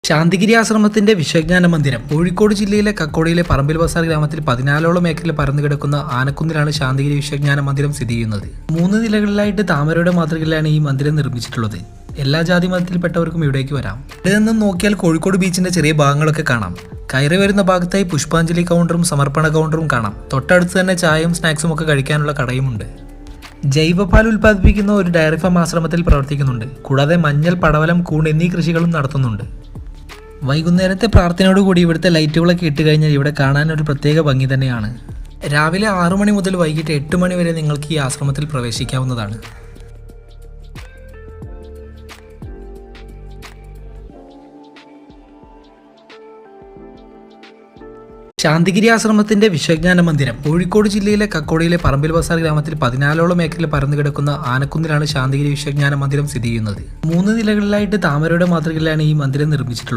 ശാന്തിഗിരി ആശ്രമത്തിന്റെ വിശ്വജ്ഞാന മന്ദിരം കോഴിക്കോട് ജില്ലയിലെ കക്കോടിയിലെ പറമ്പിൽ ബസാർ ഗ്രാമത്തിൽ 14ഓളം ഏക്കറിൽ പരന്നു കിടക്കുന്ന ആനക്കുന്നിലാണ് ശാന്തിഗിരി വിശ്വജ്ഞാന മന്ദിരം സ്ഥിതി ചെയ്യുന്നത്. 3 നിലകളിലായിട്ട് താമരയുടെ മാതൃകയിലാണ് ഈ മന്ദിരം നിർമ്മിച്ചിട്ടുള്ളത്. എല്ലാ ജാതി മതത്തിൽപ്പെട്ടവർക്കും ഇവിടേക്ക് വരാം. ഇവിടെ നിന്നും നോക്കിയാൽ കോഴിക്കോട് ബീച്ചിന്റെ ചെറിയ ഭാഗങ്ങളൊക്കെ കാണാം. കയറി വരുന്ന ഭാഗത്തായി പുഷ്പാഞ്ജലി കൗണ്ടറും സമർപ്പണ കൗണ്ടറും കാണാം. തൊട്ടടുത്ത് തന്നെ ചായയും സ്നാക്സും ഒക്കെ കഴിക്കാനുള്ള കടയുമുണ്ട്. ജൈവപാൽ ഉൽപ്പാദിപ്പിക്കുന്ന ഒരു ഡയറി ഫാം ആശ്രമത്തിൽ പ്രവർത്തിക്കുന്നുണ്ട്. കൂടാതെ മഞ്ഞൾ, പടവലം, കൂൺ എന്നീ കൃഷികളും നടത്തുന്നുണ്ട്. വൈകുന്നേരത്തെ പ്രാർത്ഥനയോടുകൂടി ഇവിടുത്തെ ലൈറ്റുകളൊക്കെ ഇട്ട് കഴിഞ്ഞാൽ ഇവിടെ കാണാൻ ഒരു പ്രത്യേക ഭംഗി തന്നെയാണ്. രാവിലെ 6 മണി മുതൽ വൈകിട്ട് 8 മണി വരെ നിങ്ങൾക്ക് ഈ ആശ്രമത്തിൽ പ്രവേശിക്കാവുന്നതാണ്. ശാന്തിഗിരി ആശ്രമത്തിന്റെ വിശ്വജ്ഞാന മന്ദിരം കോഴിക്കോട് ജില്ലയിലെ കക്കോടിയിലെ പറമ്പിൽ ബസാർ ഗ്രാമത്തിൽ 14ഓളം ഏക്കറിൽ പരന്നു കിടക്കുന്ന ആനക്കുന്നിലാണ് ശാന്തിഗിരി വിശ്വജ്ഞാന മന്ദിരം സ്ഥിതി ചെയ്യുന്നത്. 3 നിലകളിലായിട്ട് താമരയുടെ മാതൃകയിലാണ് ഈ മന്ദിരം നിർമ്മിച്ചിട്ടുള്ളത്.